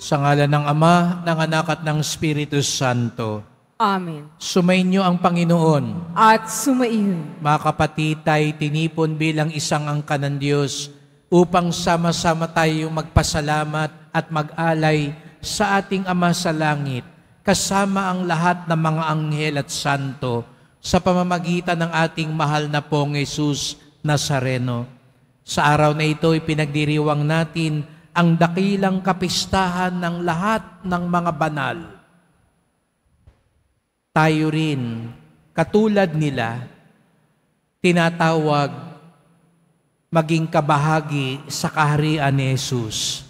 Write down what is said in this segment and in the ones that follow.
Sa ngalan ng Ama, ng Anak at ng Espiritu Santo. Amen. Sumainyo ang Panginoon. At sumaiyon. Mga kapatid, tayo tinipon bilang isang angkan ng Diyos upang sama-sama tayong magpasalamat at mag-alay sa ating Ama sa langit, kasama ang lahat ng mga anghel at santo sa pamamagitan ng ating mahal na pong Jesus Nazareno. Sa araw na ito, ipinagdiriwang natin ang dakilang kapistahan ng lahat ng mga banal. Tayo rin, katulad nila, tinatawag maging kabahagi sa kaharian ni Jesus.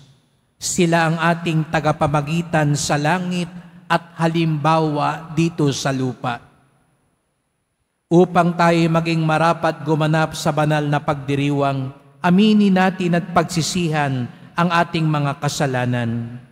Sila ang ating tagapamagitan sa langit at halimbawa dito sa lupa. Upang tayo maging marapat gumanap sa banal na pagdiriwang, aminin natin at pagsisihan ang ating mga kasalanan.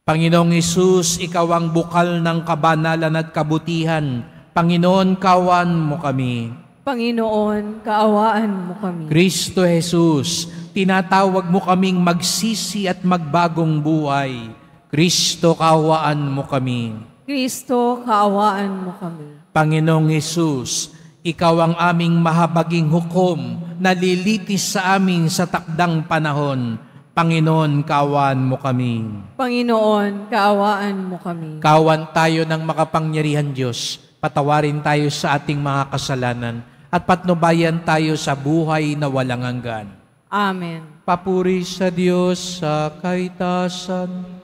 Panginoong Hesus, Ikaw ang bukal ng kabanalan at kabutihan. Panginoon, kaawaan mo kami. Panginoon, kaawaan mo kami. Kristo Jesus, tinatawag mo kaming magsisi at magbagong buhay. Kristo, kaawaan mo kami. Kristo, kaawaan mo kami. Panginoong Hesus, Ikaw ang aming mahabaging hukom na lilitis sa amin sa takdang panahon. Panginoon, kaawaan mo kami. Panginoon, kaawaan mo kami. Kawan tayo ng makapangyarihan Diyos, patawarin tayo sa ating mga kasalanan, at patnubayan tayo sa buhay na walang hanggan. Amen. Papuri sa Diyos sa kaitasan.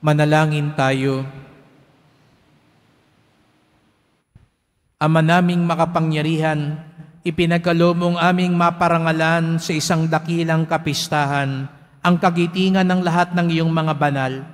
Manalangin tayo. Ama naming makapangyarihan, ipinagkaloob aming maparangalan sa isang dakilang kapistahan ang kagitingan ng lahat ng iyong mga banal.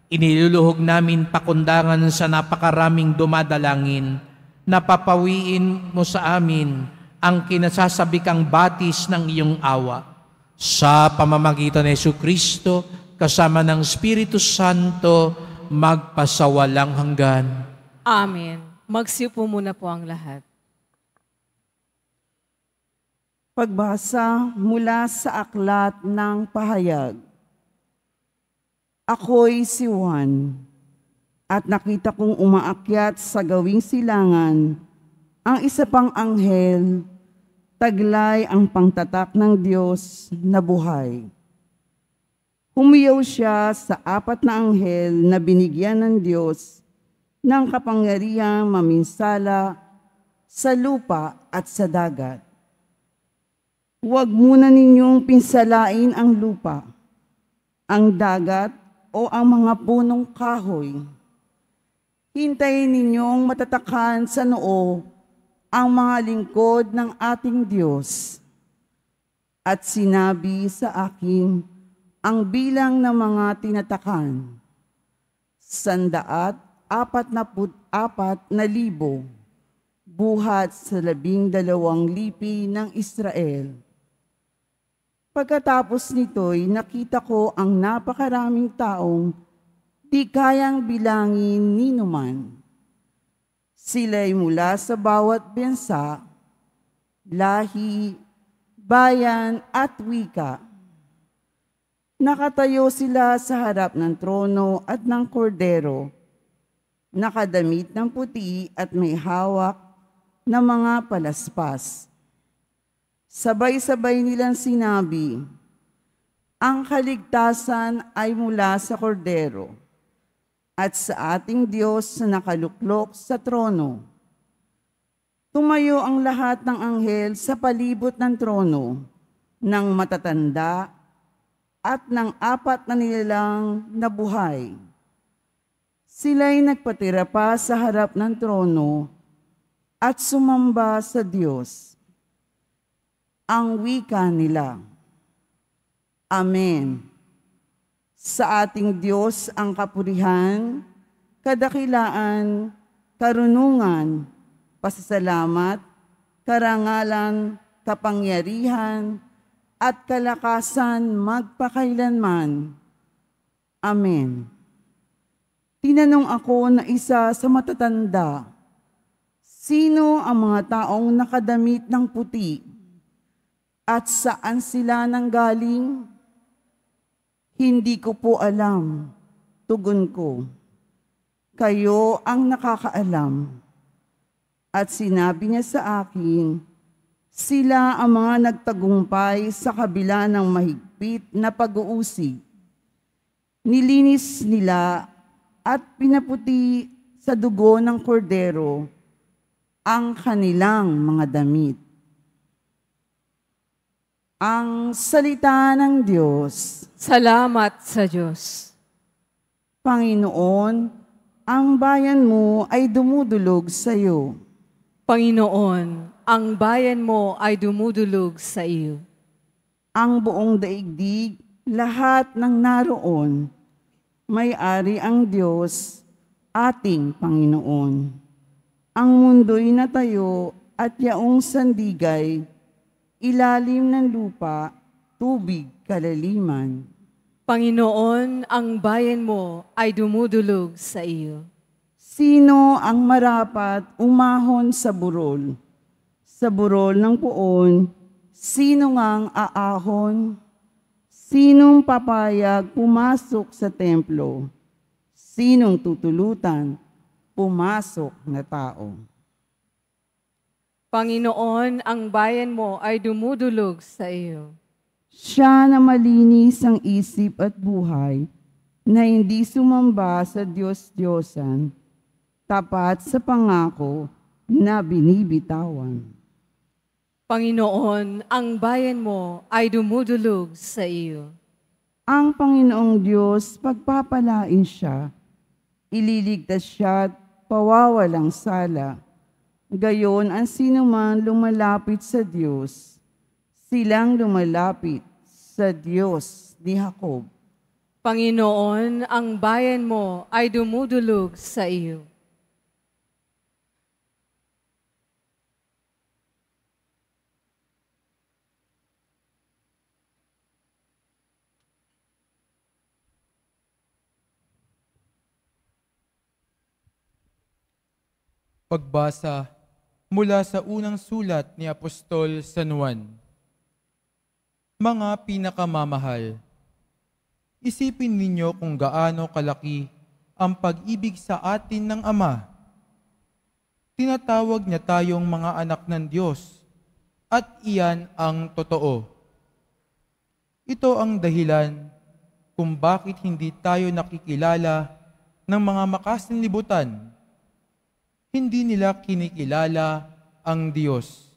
Iniluluhog namin pakundangan sa napakaraming dumadalangin, napapawiin mo sa amin ang kinasasabikang batis ng iyong awa. Sa pamamagitan ni Jesucristo, kasama ng Espiritu Santo, magpasawalang hanggan. Amen. Magsiupo muna po ang lahat. Pagbasa mula sa aklat ng pahayag. Ako'y si Juan, at nakita kong umaakyat sa gawing silangan ang isa pang anghel, taglay ang pangtatak ng Diyos na buhay. Humiyaw siya sa apat na anghel na binigyan ng Diyos ng kapangyarihang maminsala sa lupa at sa dagat. Huwag muna ninyong pinsalain ang lupa, ang dagat o ang mga punong kahoy. Hintayin ninyong matatakan sa noo ang mga lingkod ng ating Diyos. At sinabi sa akin ang bilang ng mga tinatakan, 144,000 buhat sa 12 lipi ng Israel. Pagkatapos nito'y nakita ko ang napakaraming taong di kayang bilangin ni numan. Sila'y mula sa bawat bansa, lahi, bayan at wika. Nakatayo sila sa harap ng trono at ng kordero, nakadamit ng puti at may hawak na mga palaspas. Sabay-sabay nilang sinabi, ang kaligtasan ay mula sa kordero at sa ating Diyos na nakaluklok sa trono. Tumayo ang lahat ng anghel sa palibot ng trono, ng matatanda at ng apat na nilalang na buhay. Sila'y nagpatira pa sa harap ng trono at sumamba sa Diyos. Ang wika nila, Amen. Sa ating Diyos ang kapurihan, kadakilaan, karunungan, pasasalamat, karangalan, kapangyarihan, at kalakasan magpakailanman. Amen. Tinanong ako na isa sa matatanda, sino ang mga taong nakadamit ng puti? At saan sila nanggaling? Hindi ko po alam, tugon ko. Kayo ang nakakaalam. At sinabi niya sa akin, sila ang mga nagtagumpay sa kabila ng mahigpit na pag-uusig. Nilinis nila at pinaputi sa dugo ng kordero ang kanilang mga damit. Ang salita ng Diyos. Salamat sa Diyos. Panginoon, ang bayan mo ay dumudulog sa iyo. Panginoon, ang bayan mo ay dumudulog sa iyo. Ang buong daigdig, lahat ng naroon, may-ari ang Diyos, ating Panginoon. Ang mundo'y natayo at yaong sandigay, ilalim ng lupa, tubig kalaliman. Panginoon, ang bayan mo ay dumudulog sa iyo. Sino ang marapat umahon sa burol? Sa burol ng puon, sino ngang aahon? Sinong papayag pumasok sa templo? Sinong tutulutan pumasok na tao? Panginoon, ang bayan mo ay dumudulog sa iyo. Siya na malinis ang isip at buhay, na hindi sumamba sa Diyos-Diyosan, tapat sa pangako na binibitawan. Panginoon, ang bayan mo ay dumudulog sa iyo. Ang Panginoong Diyos, pagpapalain siya, ililigtas siya at pawawalang sala. Gayon ang sinuman lumalapit sa Diyos, silang lumalapit sa Diyos ni Jacob. Panginoon, ang bayan mo ay dumudulog sa iyo. Pagbasa mula sa unang sulat ni Apostol San Juan. Mga pinakamamahal, isipin ninyo kung gaano kalaki ang pag-ibig sa atin ng Ama. Tinatawag niya tayong mga anak ng Diyos at iyan ang totoo. Ito ang dahilan kung bakit hindi tayo nakikilala ng mga makasanlibutan. Hindi nila kinikilala ang Diyos.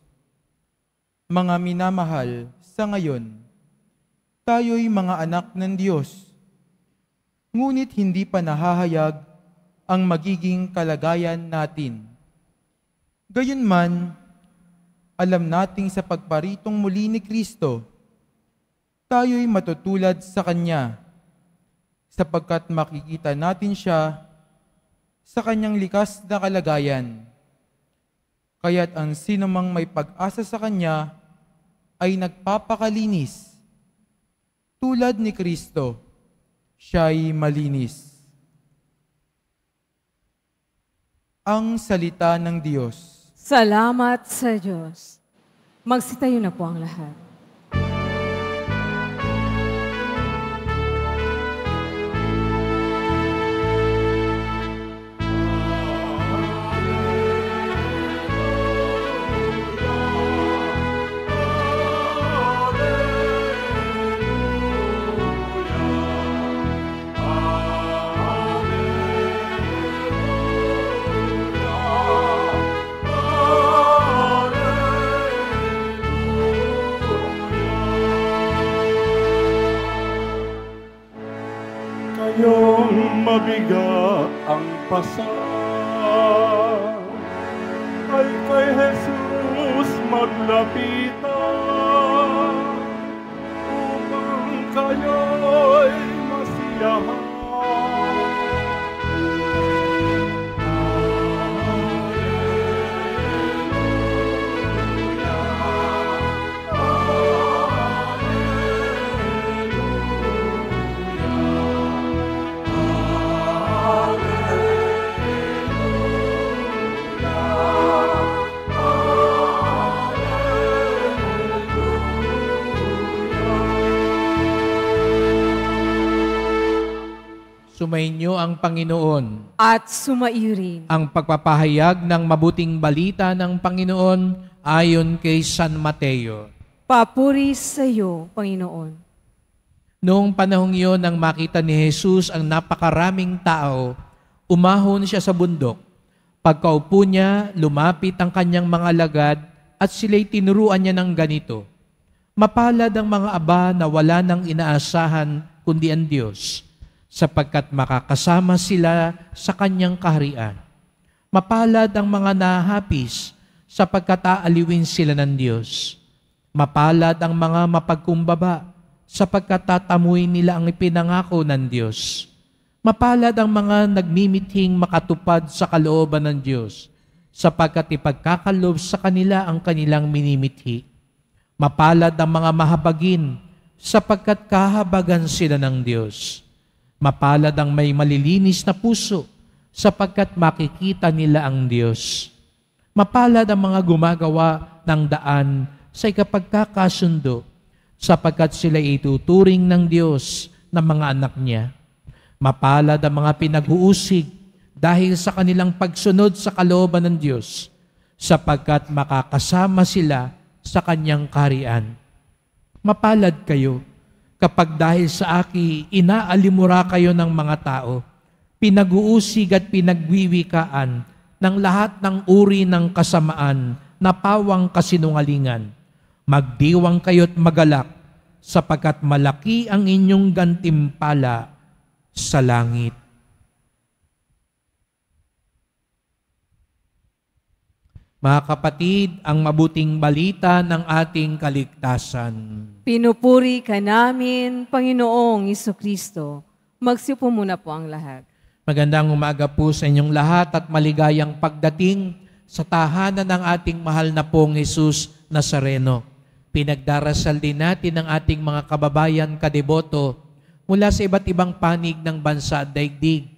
Mga minamahal, sa ngayon, tayo'y mga anak ng Diyos. Ngunit hindi pa nahahayag ang magiging kalagayan natin. Gayunman, alam nating sa pagparitong muli ni Kristo, tayo'y matutulad sa Kanya, sapagkat makikita natin siya sa Kanyang likas na kalagayan. Kaya't ang sinumang may pag-asa sa Kanya ay nagpapakalinis. Tulad ni Kristo, siya'y malinis. Ang salita ng Diyos. Salamat sa Diyos. Magsitayo na po ang lahat. Ngayong mabigat ang pasa ay kay Jesus maglapitan upang kayo'y masiyahan. Sumainyo ang Panginoon. At sumairin. Ang pagpapahayag ng mabuting balita ng Panginoon ayon kay San Mateo. Papuri sa iyo, Panginoon. Noong panahong iyon nang makita ni Jesus ang napakaraming tao, umahon siya sa bundok. Pagkaupo niya, lumapit ang kanyang mga alagad at sila'y tinuruan niya ng ganito. Mapalad ang mga aba na wala nang inaasahan kundi ang Diyos, sapagkat makakasama sila sa kanyang kaharian. Mapalad ang mga nahapis, sapagkat aaliwin sila ng Diyos. Mapalad ang mga mapagkumbaba, sapagkat tatamuin nila ang ipinangako ng Diyos. Mapalad ang mga nagmimithing makatupad sa kalooban ng Diyos, sapagkat ipagkakalob sa kanila ang kanilang minimithi. Mapalad ang mga mahabagin, sapagkat kahabagan sila ng Diyos. Mapalad ang may malilinis na puso, sapagkat makikita nila ang Diyos. Mapalad ang mga gumagawa ng daan sa ikapagkakasundo, sapagkat sila ituturing ng Diyos na mga anak niya. Mapalad ang mga pinag-uusig dahil sa kanilang pagsunod sa kalooban ng Diyos, sapagkat makakasama sila sa kanyang kaharian. Mapalad kayo kapag dahil sa aki inaalimura kayo ng mga tao, pinag-uusig at pinagwiwikaan ng lahat ng uri ng kasamaan na pawang kasinungalingan. Magdiwang kayo't magalak, sapagkat malaki ang inyong gantimpala sa langit. Mga kapatid, ang mabuting balita ng ating kaligtasan. Pinupuri ka namin, Panginoong Jesucristo. Magsiupo muna po ang lahat. Magandang umaga po sa inyong lahat at maligayang pagdating sa tahanan ng ating mahal na pong Jesus Nazareno. Pinagdarasal din natin ang ating mga kababayan kadeboto mula sa iba't ibang panig ng bansa at daigdig.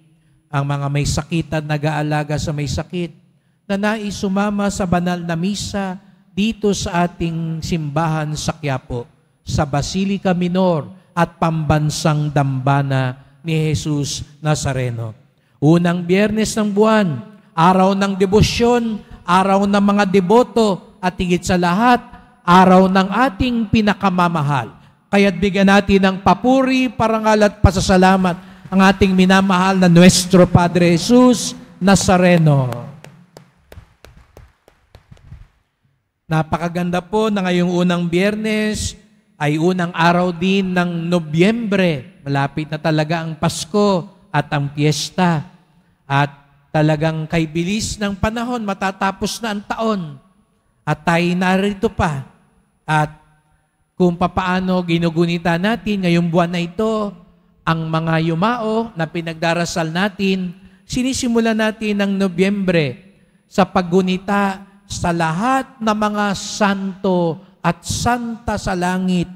Ang mga may sakit at nag-aalaga sa may sakit, na nais sumama sa banal na misa dito sa ating simbahan sa Quiapo, sa Basilica Minor at Pambansang Dambana ni Jesus Nazareno. Unang Biyernes ng buwan, araw ng debosyon, araw ng mga deboto, at higit sa lahat, araw ng ating pinakamamahal. Kaya't bigyan natin ng papuri, parangal at pasasalamat ang ating minamahal na Nuestro Padre Jesus Nazareno. Napakaganda po na ngayong unang Biyernes ay unang araw din ng Nobyembre. Malapit na talaga ang Pasko at ang Piyesta. At talagang kay bilis ng panahon, matatapos na ang taon. At tayo narito pa. At kung papaano ginugunita natin ngayong buwan na ito, ang mga yumao na pinagdarasal natin, sinisimula natin ng Nobyembre sa paggunita sa lahat ng mga santo at santa sa langit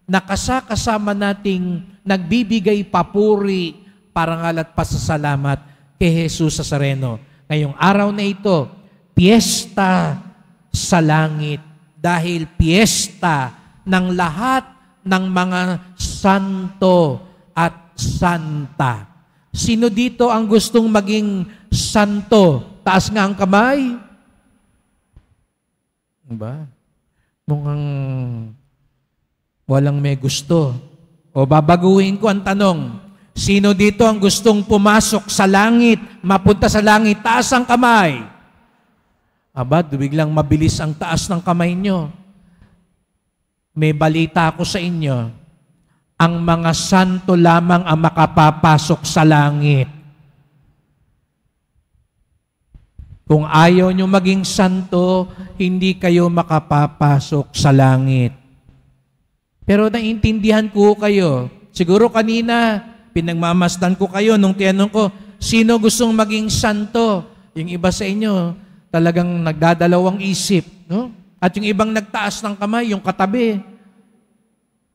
na kasama nating nagbibigay papuri, parangal at pasasalamat kay Jesus Nazareno. Ngayong araw na ito, piyesta sa langit dahil piyesta ng lahat ng mga santo at santa. Sino dito ang gustong maging santo? Taas nga ang kamay. Ba? Mukhang walang may gusto. O babaguhin ko ang tanong, sino dito ang gustong pumasok sa langit, mapunta sa langit? Taas ang kamay. Aba, biglang mabilis ang taas ng kamay nyo. May balita ako sa inyo, ang mga santo lamang ang makapapasok sa langit. Kung ayaw nyo maging santo, hindi kayo makapapasok sa langit. Pero naiintindihan ko kayo. Siguro kanina, pinagmamasdan ko kayo nung tinanong ko, sino gustong maging santo? Yung iba sa inyo, talagang nagdadalawang isip. No? At yung ibang nagtaas ng kamay, yung katabi.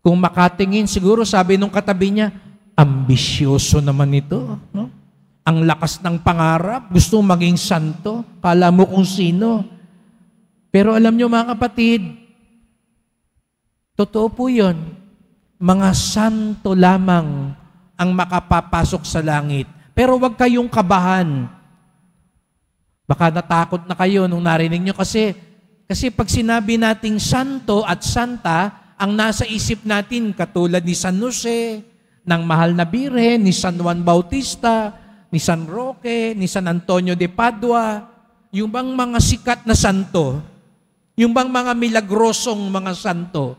Kung makatingin, siguro sabi nung katabi niya, ambisyoso naman ito. No? Ang lakas ng pangarap, gusto maging santo, kala mo kung sino. Pero alam nyo mga kapatid, totoo po yun. Mga santo lamang ang makapapasok sa langit. Pero huwag kayong kabahan. Baka natakot na kayo nung narinig nyo kasi pag sinabi nating santo at santa, ang nasa isip natin katulad ni San Jose, ng Mahal na Birhen, ni San Juan Bautista, ni San Roque, ni San Antonio de Padua, yung bang mga sikat na santo, yung bang mga milagrosong mga santo,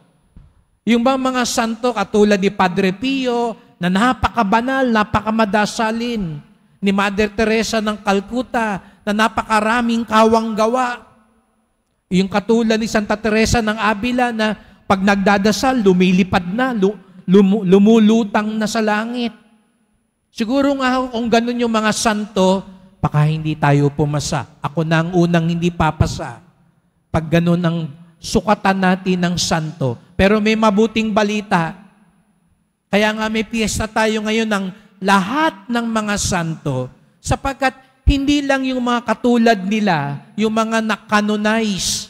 yung bang mga santo katulad ni Padre Pio, na napakabanal, napakamadasalin, ni Mother Teresa ng Calcutta, na napakaraming kawang gawa, yung katulad ni Santa Teresa ng Avila, na pag nagdadasal, lumilipad na, lumulutang na sa langit. Siguro nga kung ganun yung mga santo, baka hindi tayo pumasa. Ako na ang unang hindi papasa. Pag ganun ang sukatan natin ng santo. Pero may mabuting balita. Kaya nga may piyesta tayo ngayon ng lahat ng mga santo, sapagkat hindi lang yung mga katulad nila, yung mga nakanonize,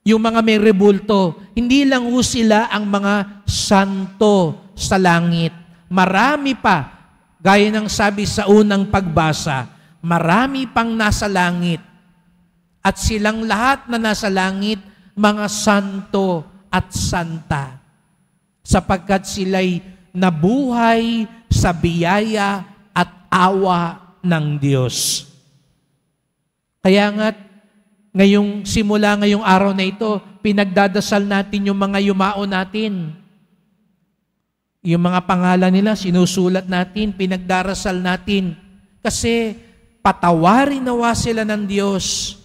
yung mga may rebulto, hindi lang ho sila ang mga santo sa langit. Marami pa. Gaya ng sabi sa unang pagbasa, marami pang nasa langit. At silang lahat na nasa langit, mga santo at santa. Sapagkat sila'y nabuhay sa biyaya at awa ng Diyos. Kaya nga't simula ngayong araw na ito, pinagdadasal natin yung mga yumao natin. Yung mga pangalan nila, sinusulat natin, pinagdarasal natin. Kasi patawarin nawa sila ng Diyos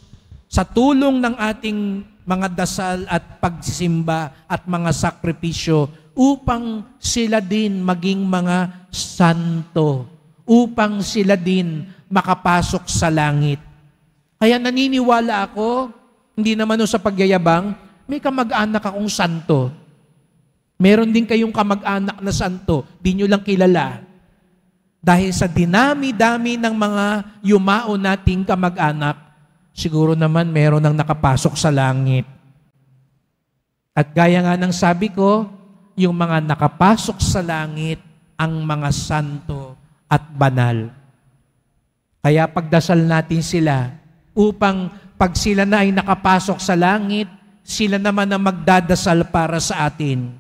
sa tulong ng ating mga dasal at pagsimba at mga sakripisyo upang sila din maging mga santo, upang sila din makapasok sa langit. Kaya naniniwala ako, hindi naman sa pagyayabang, may kamag-anak akong santo. Meron din kayong kamag-anak na santo, di nyo lang kilala. Dahil sa dinami-dami ng mga yumao nating kamag-anak, siguro naman meron nang nakapasok sa langit. At gaya nga ng sabi ko, yung mga nakapasok sa langit, ang mga santo at banal. Kaya pagdasal natin sila upang pag sila na ay nakapasok sa langit, sila naman ang magdadasal para sa atin.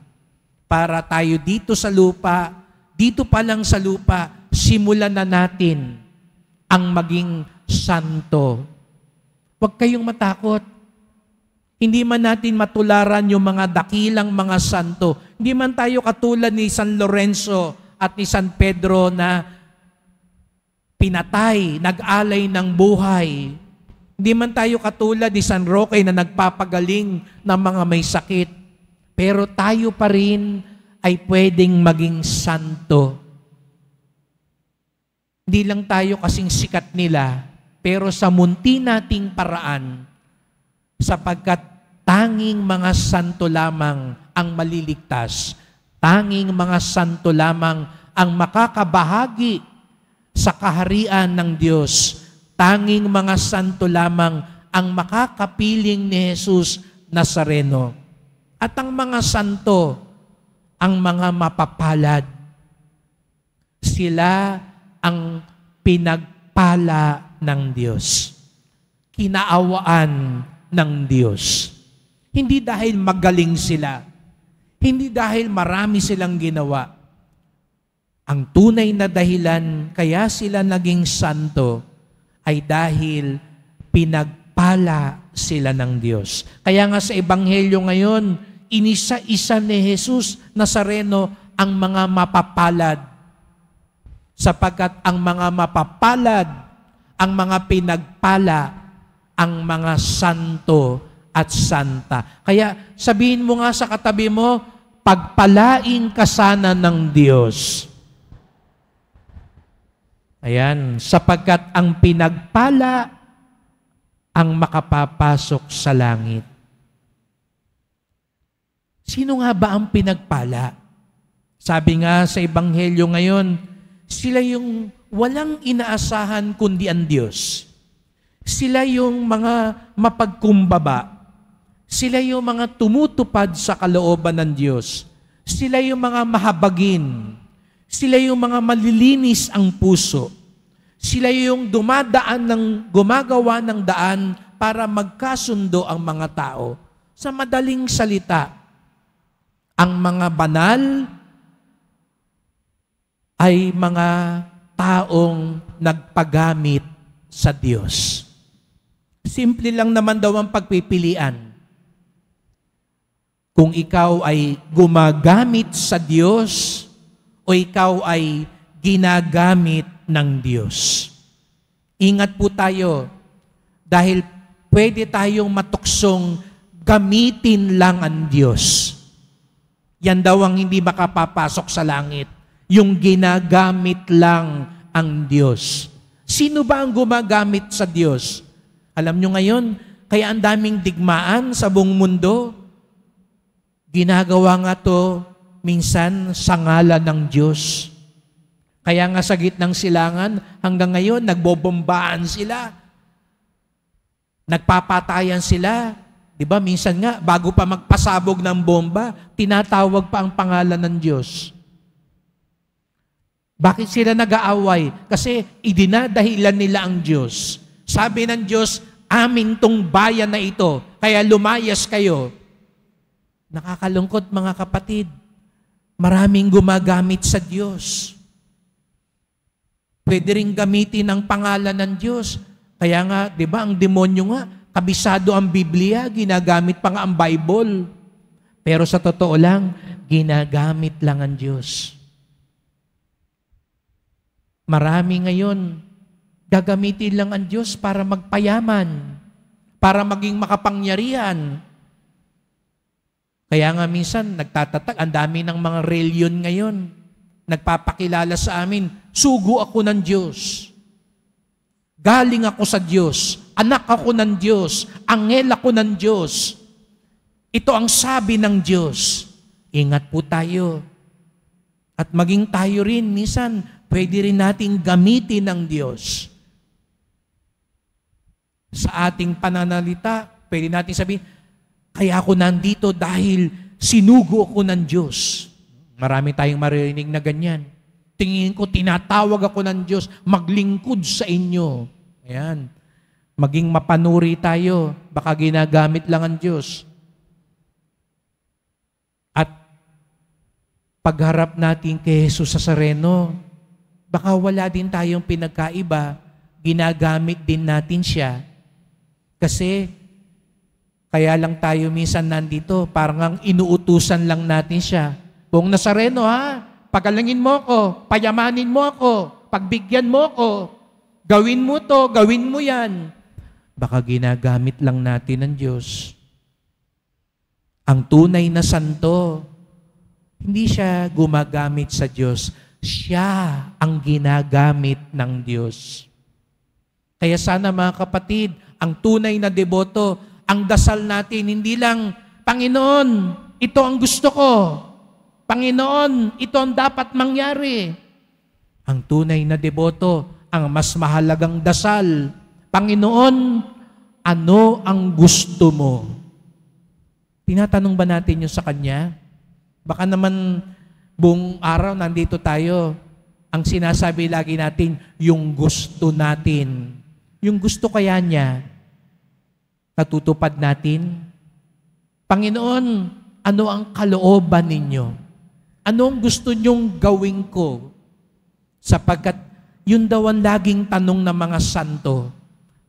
Para tayo dito sa lupa, dito pa lang sa lupa, simulan na natin ang maging santo. Huwag kayong matakot. Hindi man natin matularan yung mga dakilang mga santo. Hindi man tayo katulad ni San Lorenzo at ni San Pedro na pinatay, nag-alay ng buhay. Hindi man tayo katulad ni San Roque na nagpapagaling ng mga may sakit. Pero tayo pa rin ay pwedeng maging santo. Hindi lang tayo kasing sikat nila, pero sa munti nating paraan, sapagkat tanging mga santo lamang ang maliligtas, tanging mga santo lamang ang makakabahagi sa kaharian ng Diyos, tanging mga santo lamang ang makakapiling ni Jesus Nazareno. At ang mga santo, ang mga mapapalad, sila ang pinagpala ng Diyos. Kinaawaan ng Diyos. Hindi dahil magaling sila, hindi dahil marami silang ginawa. Ang tunay na dahilan kaya sila naging santo ay dahil pinagpala sila ng Diyos. Kaya nga sa Ebanghelyo ngayon, inisa-isa ni Jesus Nazareno ang mga mapapalad. Sapagkat ang mga mapapalad, ang mga pinagpala, ang mga santo at santa. Kaya sabihin mo nga sa katabi mo, pagpalain ka sana ng Diyos. Ayan, sapagkat ang pinagpala ang makapapasok sa langit. Sino nga ba ang pinagpala? Sabi nga sa Ebanghelyo ngayon, sila yung walang inaasahan kundi ang Diyos. Sila yung mga mapagkumbaba. Sila yung mga tumutupad sa kalooban ng Diyos. Sila yung mga mahabagin. Sila yung mga malilinis ang puso. Sila yung gumagawa ng daan para magkasundo ang mga tao. Sa madaling salita, ang mga banal ay mga taong nagpagamit sa Diyos. Simple lang naman daw ang pagpipilian. Kung ikaw ay gumagamit sa Diyos o ikaw ay ginagamit ng Diyos. Ingat po tayo dahil pwede tayong matuksong gamitin lang ang Diyos. Yan daw ang hindi makapapasok sa langit. Yung ginagamit lang ang Diyos. Sino ba ang gumagamit sa Diyos? Alam nyo ngayon, kaya ang daming digmaan sa buong mundo. Ginagawa nga to minsan sa ngalan ng Diyos. Kaya nga sa gitnang silangan, hanggang ngayon, nagbobombaan sila. Nagpapatayan sila. Diba, minsan nga, bago pa magpasabog ng bomba, tinatawag pa ang pangalan ng Diyos. Bakit sila nag-aaway? Kasi idinadahilan nila ang Diyos. Sabi ng Diyos, amin tong bayan na ito, kaya lumayas kayo. Nakakalungkot mga kapatid, maraming gumagamit sa Diyos. Pwede rin gamitin ang pangalan ng Diyos. Kaya nga, di ba, ang demonyo nga, kabisado ang Biblia, ginagamit pa nga ang Bible. Pero sa totoo lang, ginagamit lang ang Diyos. Marami ngayon, gagamitin lang ang Diyos para magpayaman, para maging makapangyarihan. Kaya nga minsan, nagtatatag, ang dami ng mga reliyon ngayon, nagpapakilala sa amin, sugo ako ng Diyos. Galing ako sa Diyos, anak ako ng Diyos, anghel ako ng Diyos. Ito ang sabi ng Diyos. Ingat po tayo. At maging tayo rin, minsan, pwede rin nating gamitin ng Diyos. Sa ating pananalita, pwede natin sabihin, kaya ako nandito dahil sinugo ako ng Diyos. Marami tayong maririnig na ganyan. Tingin ko, tinatawag ako ng Diyos, maglingkod sa inyo. Ayan. Maging mapanuri tayo, baka ginagamit lang ang Diyos. At pagharap natin kay Jesus sa Nazareno, baka wala din tayong pinagkaiba, ginagamit din natin siya. Kasi, kaya lang tayo minsan nandito, parang inuutusan lang natin siya. Buong Nazareno ha, pagalangin mo ako, payamanin mo ako, pagbigyan mo ako, gawin mo to, gawin mo yan. Baka ginagamit lang natin ng Diyos. Ang tunay na santo, hindi siya gumagamit sa Diyos. Siya ang ginagamit ng Diyos. Kaya sana mga kapatid, ang tunay na deboto, ang dasal natin, hindi lang, Panginoon, ito ang gusto ko. Panginoon, ito ang dapat mangyari. Ang tunay na deboto, ang mas mahalagang dasal, Panginoon, ano ang gusto mo? Tinatanong ba natin yun sa Kanya? Baka naman buong araw nandito tayo, ang sinasabi lagi natin, yung gusto natin. Yung gusto kaya niya, natutupad natin? Panginoon, ano ang kalooban ninyo? Ano ang gusto niyong gawin ko? Sapagkat yun daw ang laging tanong ng mga santo,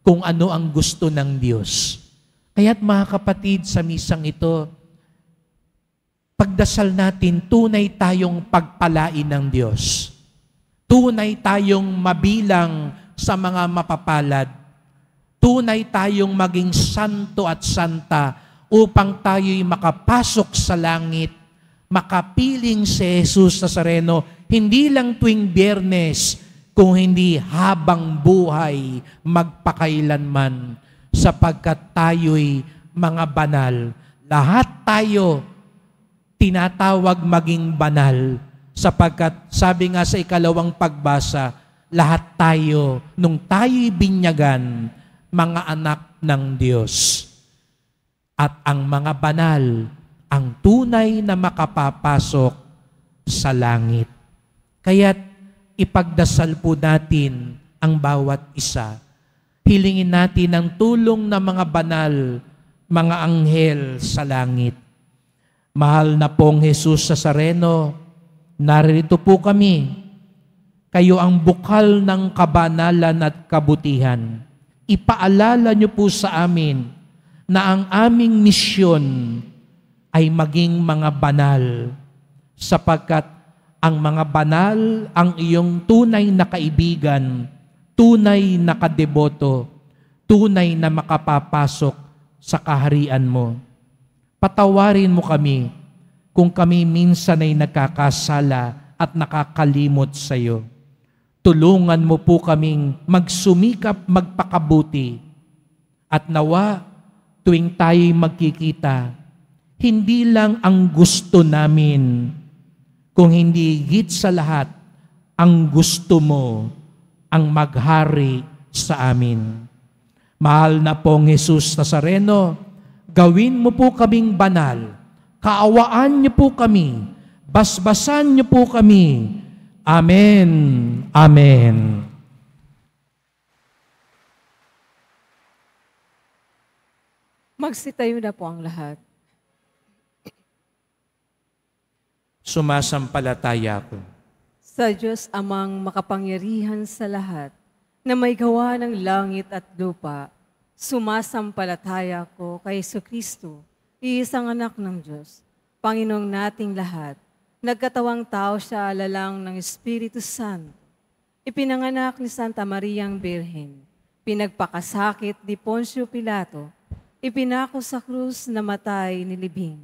kung ano ang gusto ng Diyos. Kaya't mga kapatid, sa misang ito, pagdasal natin, tunay tayong pagpalain ng Diyos. Tunay tayong mabilang sa mga mapapalad. Tunay tayong maging santo at santa upang tayo'y makapasok sa langit, makapiling si Jesus Nazareno, hindi lang tuwing Biyernes, kung hindi habang buhay magpakailanman, sapagkat tayo'y mga banal. Lahat tayo tinatawag maging banal, sapagkat sabi nga sa ikalawang pagbasa, lahat tayo, nung tayo'y binyagan, mga anak ng Diyos. At ang mga banal, ang tunay na makapapasok sa langit. Kaya't ipagdasal po natin ang bawat isa. Hilingin natin ang tulong ng mga banal, mga anghel sa langit. Mahal na pong Jesus Nazareno, narito po kami. Kayo ang bukal ng kabanalan at kabutihan. Ipaalala niyo po sa amin na ang aming misyon ay maging mga banal, sapagkat ang mga banal ang iyong tunay na kaibigan, tunay na kadeboto, tunay na makapapasok sa kaharian mo. Patawarin mo kami kung kami minsan ay nakakasala at nakakalimot sa iyo. Tulungan mo po kaming magsumikap magpakabuti at nawa tuwing tayo'y magkikita, hindi lang ang gusto namin, kung hindi higit sa lahat, ang gusto mo ang maghari sa amin. Mahal na pong Jesus Nazareno, gawin mo po kaming banal, kaawaan niyo po kami, basbasan niyo po kami. Amen. Amen. Magsitayo na po ang lahat. Sumasampalataya ko Sa Diyos amang makapangyarihan sa lahat, na may gawa ng langit at lupa, sumasampalataya ko kay Jesucristo, iisang anak ng Diyos, Panginoong nating lahat, nagkatawang tao siya alalang ng Espiritu Santo. Ipinanganak ni Santa Mariang Birhen, pinagpakasakit ni Poncio Pilato, ipinako sa krus, namatay, nilibing,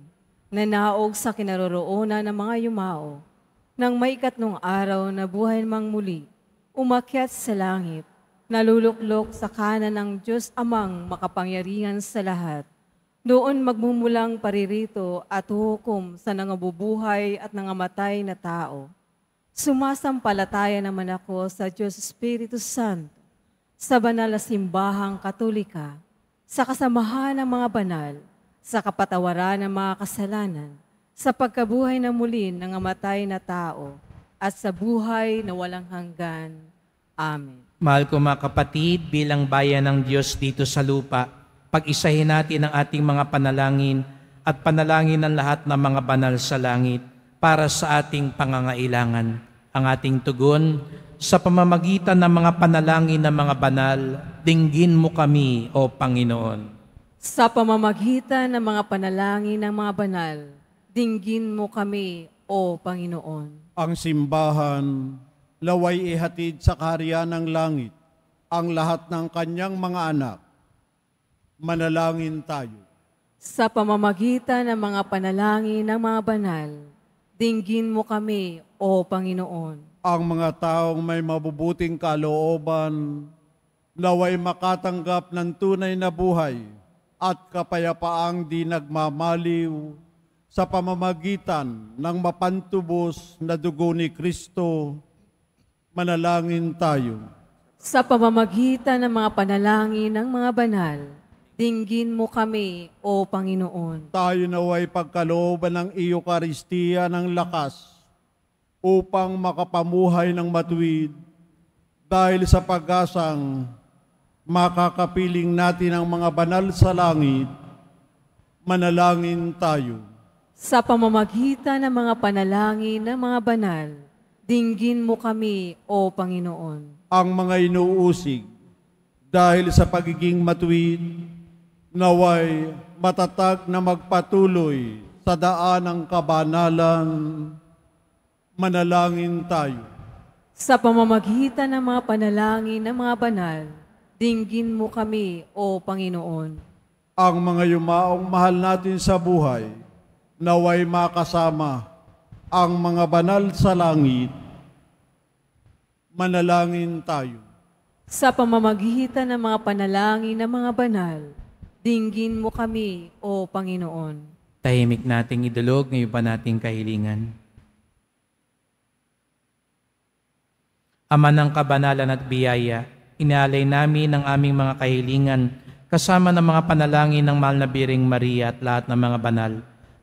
nanaog sa kinaroroonan ng mga yumao, nang may ikatlong araw na buhay mang muli, umakyat sa langit, naluluklok sa kanan ng Diyos Amang makapangyarihan sa lahat. Doon magmumulang paririto at hukom sa nangabubuhay at nangamatay na tao. Sumasampalataya naman ako sa Diyos Espiritu Santo, sa banal na simbahang Katolika, sa kasamahan ng mga banal, sa kapatawaran ng mga kasalanan, sa pagkabuhay na muli ng amatay na tao, at sa buhay na walang hanggan. Amen. Mahal ko mga kapatid, bilang bayan ng Diyos dito sa lupa, pag-isahin natin ang ating mga panalangin at panalangin ng lahat ng mga banal sa langit para sa ating pangangailangan. Ang ating tugon, sa pamamagitan ng mga panalangin ng mga banal, dinggin mo kami, O Panginoon. Sa pamamagitan ng mga panalangin ng mga banal, dinggin mo kami, O Panginoon. Ang simbahan, laway ihatid sa kaharian ng langit ang lahat ng kanyang mga anak. Manalangin tayo. Sa pamamagitan ng mga panalangin ng mga banal, dinggin mo kami, O Panginoon. Ang mga taong may mabubuting kalooban, naway makatanggap ng tunay na buhay at kapayapaang di nagmamaliw sa pamamagitan ng mapantubos na dugo ni Kristo. Manalangin tayo. Sa pamamagitan ng mga panalangin ng mga banal, dinggin mo kami, O Panginoon. Tayo naway pagkalooban ng Eucharistia ng lakas upang makapamuhay ng matuwid dahil sa pag-asang makakapiling natin ang mga banal sa langit. Manalangin tayo. Sa pamamagitan ng mga panalangin ng mga banal, dinggin mo kami, O Panginoon. Ang mga inuusig dahil sa pagiging matuwid, naway matatag na magpatuloy sa daan ng kabanalan. Manalangin tayo. Sa pamamagitan ng mga panalangin ng mga banal, dinggin mo kami, O Panginoon. Ang mga yumaong mahal natin sa buhay, naway makasama ang mga banal sa langit. Manalangin tayo. Sa pamamagitan ng mga panalangin ng mga banal, dinggin mo kami, O Panginoon. Tahimik nating idulog ngayon pa nating kahilingan. Ama ng kabanalan at biyaya, inaalay namin ang aming mga kahilingan kasama ng mga panalangin ng mahal na Biring Maria at lahat ng mga banal.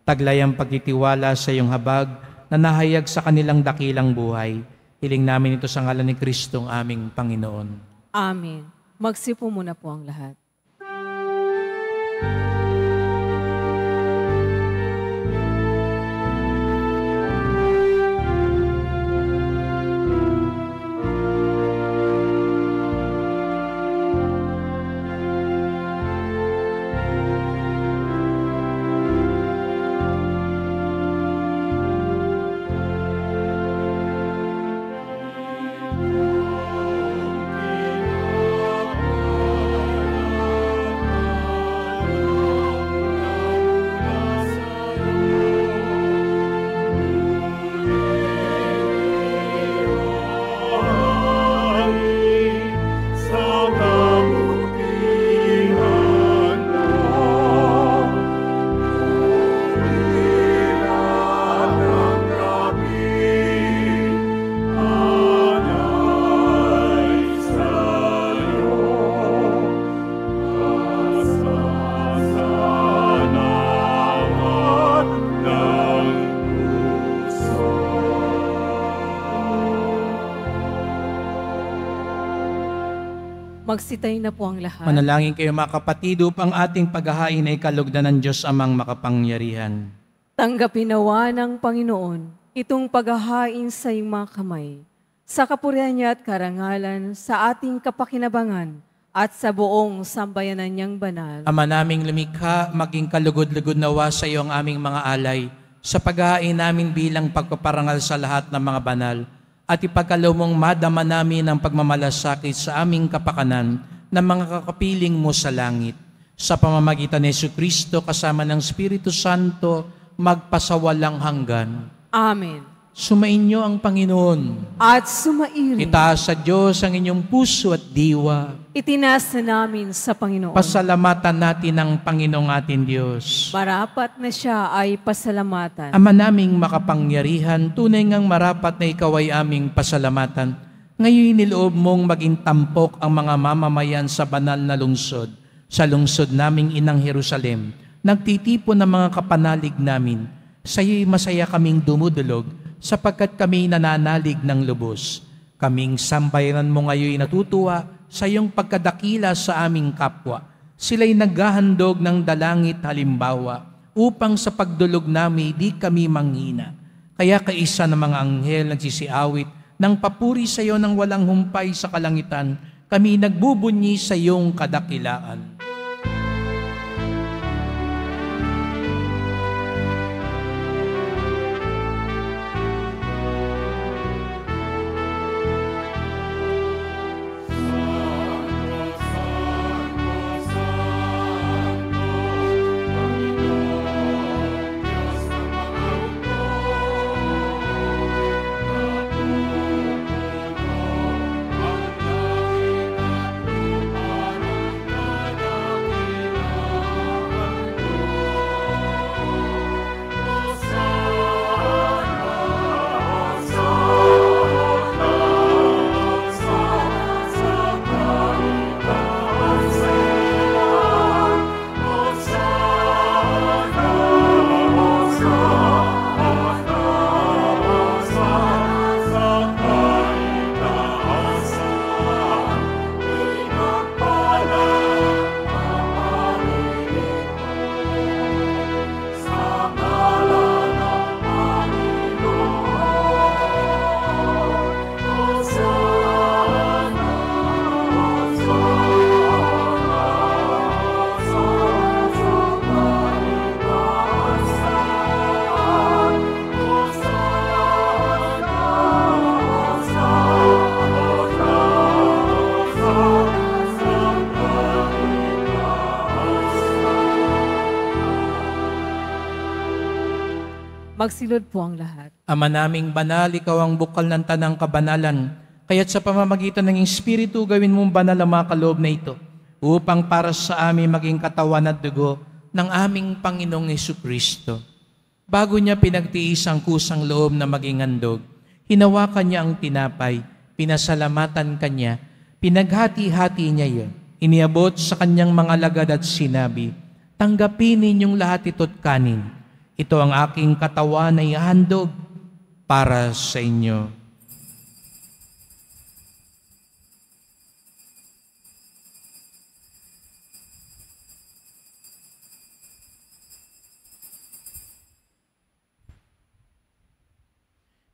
Taglay ang pagtitiwala sa iyong habag na nahayag sa kanilang dakilang buhay. Hiling namin ito sa ngalan ni Kristong aming Panginoon. Amen. Magsipo muna po ang lahat. Magsitay na po ang lahat. Manalangin kayo mga kapatid upang ating paghahain ay kalugdan ng Diyos Amang makapangyarihan. Tanggapin nawa ng Panginoon itong paghahain sa iyong mga kamay, sa kapurihan niya at karangalan, sa ating kapakinabangan at sa buong sambayanan niyang banal. Ama naming lumikha, maging kalugod-lugod nawa sa iyo ang aming mga alay. sa paghahain namin bilang pagpaparangal sa lahat ng mga banal, at ipagkaloob mong madama namin ang pagmamalasakit sa aming kapakanan ng mga kakapiling mo sa langit. Sa pamamagitan ni Jesucristo kasama ng Espiritu Santo, magpasawalang hanggan. Amen. Sumainyo ang Panginoon. At sumairin. Itaas sa Diyos ang inyong puso at diwa. Itinasa namin sa Panginoon. Pasalamatan natin ang Panginoong ating Diyos. Marapat na siya ay pasalamatan. Ama naming makapangyarihan, tunay ngang marapat na ikaw ay aming pasalamatan. Ngayon niloob mong maging tampok ang mga mamamayan sa banal na lungsod, sa lungsod naming Inang Jerusalem. Nagtitipon ng mga kapanalig namin. Sa iyo'y masaya kaming dumudulog, sapagkat kami nananalig ng lubos. Kaming sambayanan mo ngayon natutuwa sa iyong pagkadakila sa aming kapwa. Sila'y naghahandog ng dalangit halimbawa upang sa pagdulog namin di kami manghina. Kaya kaisa ng mga anghel nagsisiawit ng papuri sa iyo ng walang humpay sa kalangitan, kami nagbubunyi sa iyong kadakilaan. Magsilod po ang lahat. Ama naming banal, ikaw ang bukal ng tanang kabanalan, kaya't sa pamamagitan ng Espiritu gawin mong banal ang mga kaloob na ito, upang para sa amin maging katawan at dugo ng aming Panginoong Jesucristo. Bago niya pinagtiis ang kusang loob na maging handog, hinawakan niya ang tinapay, pinasalamatan kanya, pinaghati-hati niya iyon, iniabot sa kanyang mga lagad at sinabi, "Tanggapin ninyong lahat ito't kanin. Ito ang aking katawan na ihandog para sa inyo."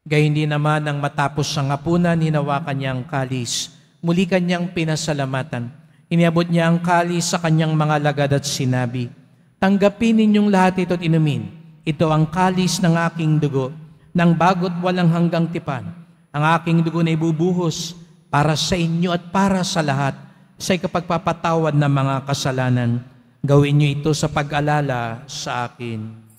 Gayun din naman nang matapos ang hapunan, hinawakan niya ang kalis. Muli kanyang pinasalamatan. Iniabot niya ang kalis sa kanyang mga lagad at sinabi, "Tanggapin ninyong lahat ito't inumin. Ito ang kalis ng aking dugo, ng bago't walang hanggang tipan. Ang aking dugo na ibubuhos para sa inyo at para sa lahat sa ikapagpapatawad ng mga kasalanan. Gawin niyo ito sa pag-alala sa akin."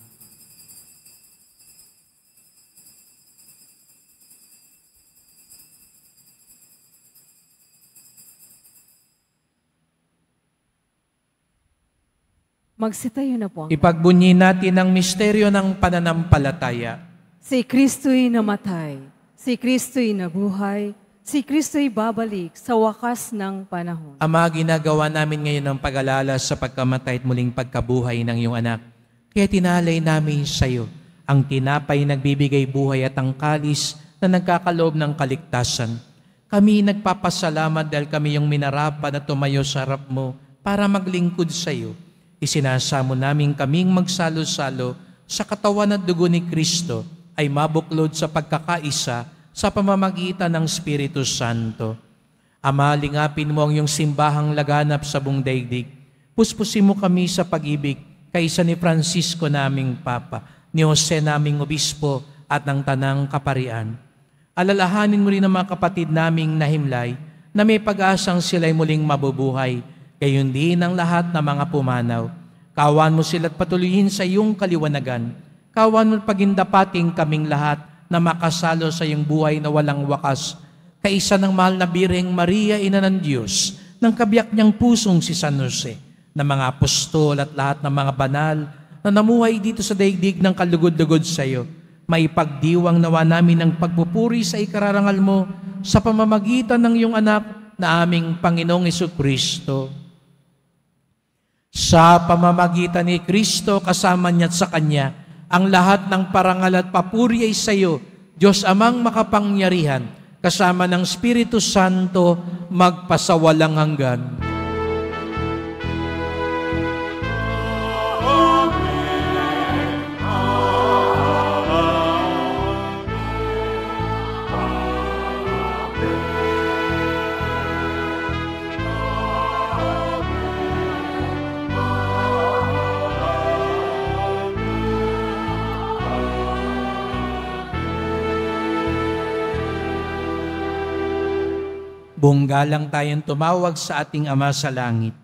Magsitayo na po ang Ipagbunyi natin ang misteryo ng pananampalataya. Si Kristo'y namatay, si Kristo'y nabuhay, si Kristo'y babalik sa wakas ng panahon. Ama, ginagawa namin ngayon ang pag-alala sa pagkamatay at muling pagkabuhay ng iyong anak. Kaya tinalay namin sa iyo ang tinapay nagbibigay buhay at ang kalis na nagkakaloob ng kaligtasan. Kami nagpapasalamat dahil kami yung minarapan at tumayo sa harap mo para maglingkod sa iyo. Isinasamo namin kaming magsalo-salo sa katawan at dugo ni Kristo ay mabuklod sa pagkakaisa sa pamamagitan ng Espiritu Santo. Ama, lingapin mo ang iyong simbahang laganap sa buong daigdig. Puspusin mo kami sa pag-ibig kaisa ni Francisco naming Papa ni Jose naming obispo at ng tanang kaparian. Alalahanin mo rin ang mga kapatid naming nahimlay na may pag-asang sila'y muling mabubuhay, gayon din ang lahat ng mga pumanaw. Kawan mo sila't patuloyin sa iyong kaliwanagan. Kawan mo pagindapating kaming lahat na makasalo sa iyong buhay na walang wakas, kaisa ng mahal na Birheng Maria, Ina ng Diyos, ng kabiyak niyang pusong si San Jose, ng mga apostol at lahat ng mga banal na namuhay dito sa daigdig ng kalugod-lugod sa iyo. Maipagdiwang nawa namin ang pagpupuri sa ikararangal mo sa pamamagitan ng iyong anak na aming Panginoong Jesucristo. Sa pamamagitan ni Kristo, kasama niya at sa Kanya, ang lahat ng parangal at papuri ay sa iyo, Diyos Amang makapangyarihan, kasama ng Espiritu Santo, magpasawalang hanggan. Buong galang tayong tumawag sa ating Ama sa Langit.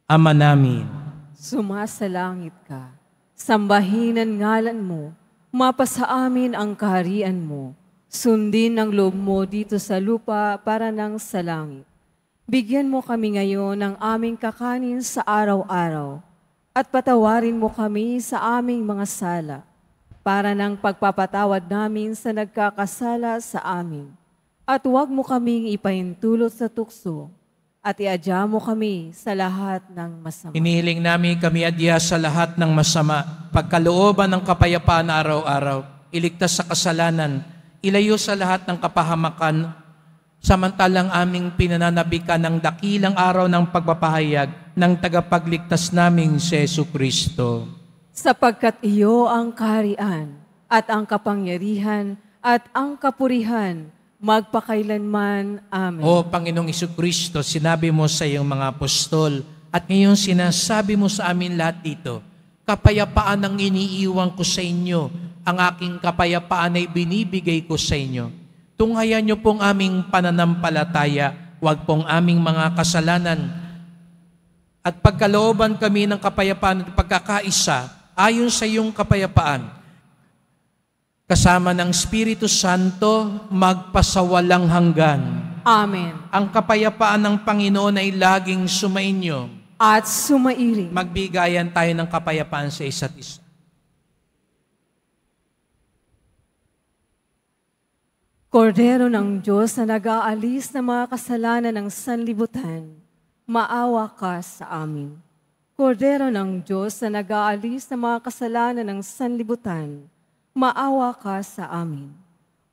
Ama namin, Sumasalangit ka, sambahin ang ngalan mo, mapasa amin ang kaharian mo, sundin ang loob mo dito sa lupa para nang sa langit. Bigyan mo kami ngayon ng aming kakanin sa araw-araw, at patawarin mo kami sa aming mga sala, para nang pagpapatawad namin sa nagkakasala sa amin. At huwag mo kaming ipahintulot sa tukso, at iadya mo kami sa lahat ng masama. inihiling namin kami adya sa lahat ng masama, pagkalooban ng kapayapaan araw-araw, iligtas sa kasalanan, ilayo sa lahat ng kapahamakan, samantalang aming pinananabikan ng dakilang araw ng pagpapahayag ng tagapagligtas naming si Jesucristo. Sapagkat iyo ang kaharian, at ang kapangyarihan, at ang kapurihan, magpakailanman. Amen. O Panginoong Jesucristo, sinabi mo sa iyong mga apostol, at ngayon sinasabi mo sa amin lahat dito, kapayapaan ang iniiwan ko sa inyo, ang aking kapayapaan ay binibigay ko sa inyo. Tunghayan niyo pong aming pananampalataya, huwag pong aming mga kasalanan, at pagkalooban kami ng kapayapaan at pagkakaisa, ayon sa iyong kapayapaan, kasama ng Espiritu Santo, magpasawalang hanggan. Amen. Ang kapayapaan ng Panginoon ay laging sumainyo. At sumairing. Magbigayan tayo ng kapayapaan sa isa't isa. Kordero ng Diyos na nag-aalis ng mga kasalanan ng sanlibutan, maawa ka sa amin. Kordero ng Diyos na nag-aalis ng mga kasalanan ng sanlibutan, maawa ka sa amin.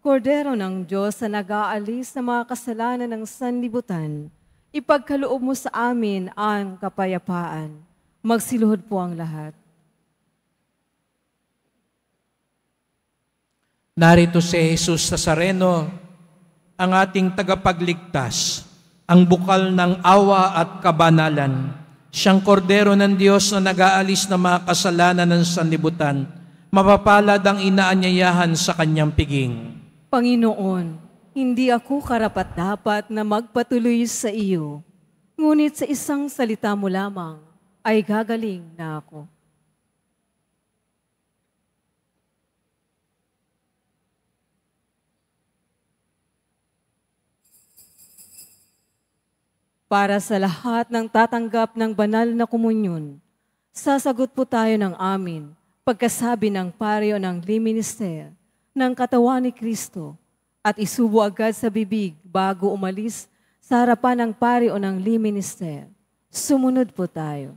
Kordero ng Diyos na nag-aalis ng mga kasalanan ng sanlibutan, ipagkaloob mo sa amin ang kapayapaan. Magsiluhod po ang lahat. Narito si Jesus Nazareno, ang ating tagapagligtas, ang bukal ng awa at kabanalan. Siyang kordero ng Diyos na nag-aalis ng mga kasalanan ng sanlibutan, mapapalad ang inaanyayahan sa kanyang piging. Panginoon, hindi ako karapat-dapat na magpatuloy sa iyo, ngunit sa isang salita mo lamang ay gagaling na ako. Para sa lahat ng tatanggap ng banal na komunyon, sasagot po tayo ng amin pagkasabi ng paryo ng liminister ng katawan ni Kristo at isubo agad sa bibig bago umalis sa harapan ng paryo ng liminister. Sumunod po tayo.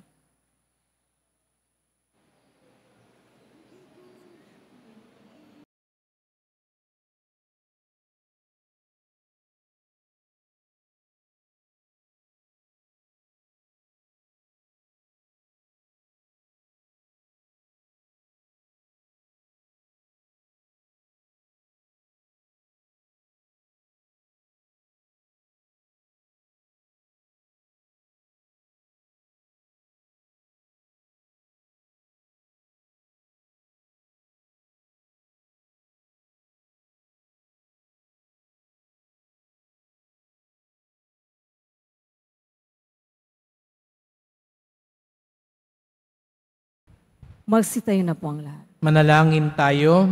Magsitayo na po ang lahat. Manalangin tayo.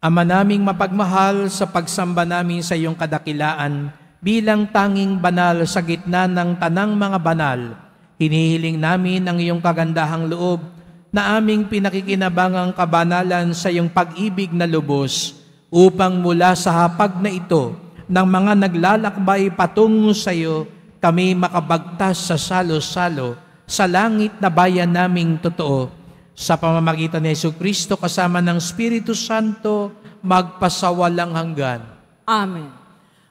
Ama naming mapagmahal, sa pagsamba namin sa iyong kadakilaan, bilang tanging banal sa gitna ng tanang mga banal, hinihiling namin ang iyong kagandahang loob na aming pinakikinabangang kabanalan sa iyong pag-ibig na lubos, upang mula sa hapag na ito ng mga naglalakbay patungo sa iyo, kami makabagtas sa salo-salo sa langit na bayan naming totoo. Sa pamamagitan ni Jesucristo kasama ng Espiritu Santo, magpasawalang hanggan. Amen.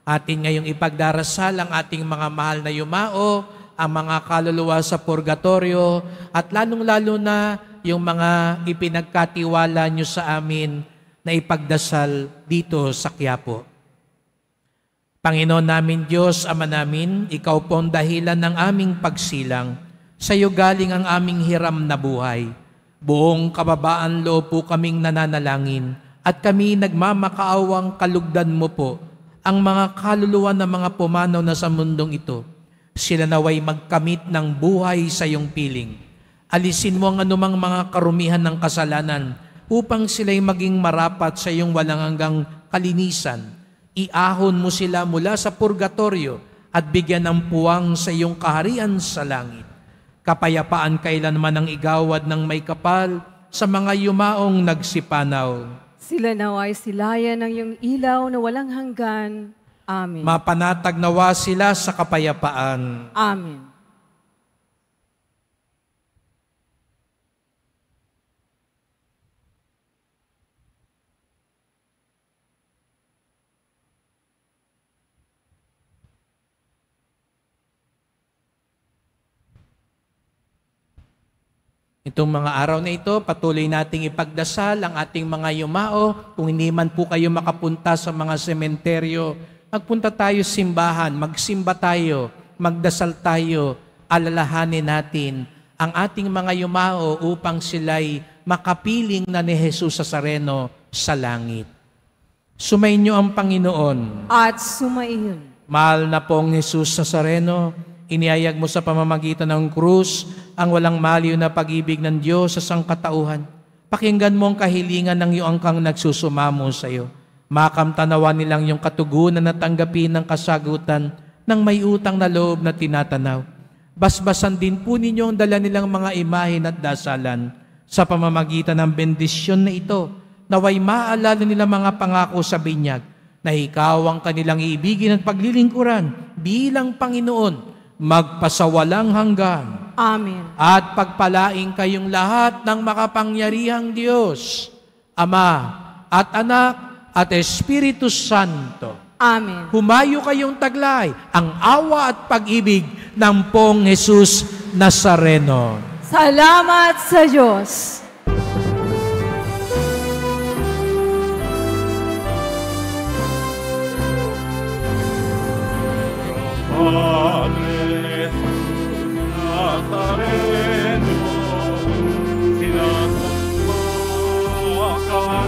Atin ngayong ipagdarasal ang ating mga mahal na yumao, ang mga kaluluwa sa purgatorio, at lalong-lalo na yung mga ipinagkatiwala nyo sa amin na ipagdasal dito sa Quiapo. Panginoon namin Diyos, Ama namin, Ikaw po ang dahilan ng aming pagsilang. Sa iyo galing ang aming hiram na buhay. Buong kababaan loob po kaming nananalangin at kami nagmamakaawang kalugdan mo po ang mga kaluluwa ng mga pumanaw na sa mundong ito. Sila naway magkamit ng buhay sa iyong piling. Alisin mo ang anumang mga karumihan ng kasalanan upang sila'y maging marapat sa iyong walang hanggang kalinisan. Iahon mo sila mula sa purgatorio at bigyan ng puwang sa iyong kaharian sa langit. Kapayapaan kailanman ang igawad ng may kapal sa mga yumaong nagsipanaw. Sila naway silayan ng iyong ilaw na walang hanggan. Amen. Mapanatag nawa sila sa kapayapaan. Amen. Itong mga araw na ito, patuloy nating ipagdasal ang ating mga yumao. Kung hindi man po kayo makapunta sa mga sementeryo, magpunta tayo simbahan, magsimba tayo, magdasal tayo, alalahanin natin ang ating mga yumao upang sila'y makapiling na ni Jesus Nazareno sa langit. Sumainyo ang Panginoon. At sumaiyon. Mahal na pong Jesus Nazareno, iniayag mo sa pamamagitan ng krus ang walang maliw na pag-ibig ng Diyos sa sangkatauhan. Pakinggan mo ang kahilingan ng iyong angkang nagsusumamo sa iyo. Makamtanawa nilang yung katugunan na tanggapin ng kasagutan ng may utang na loob na tinatanaw. Basbasan din po ninyo ang dala nilang mga imahen at dasalan sa pamamagitan ng bendisyon na ito, naway maalala nila mga pangako sa binyag na ikaw ang kanilang iibigin at paglilingkuran bilang Panginoon, magpasawalang hanggan. Amen. At pagpalaing kayong lahat ng makapangyarihang Diyos, Ama at Anak at Espiritu Santo. Amen. Humayo kayong taglay ang awa at pag-ibig ng pong Jesus Nazareno. Salamat sa Diyos. Padre Nazareno, sinasamba ka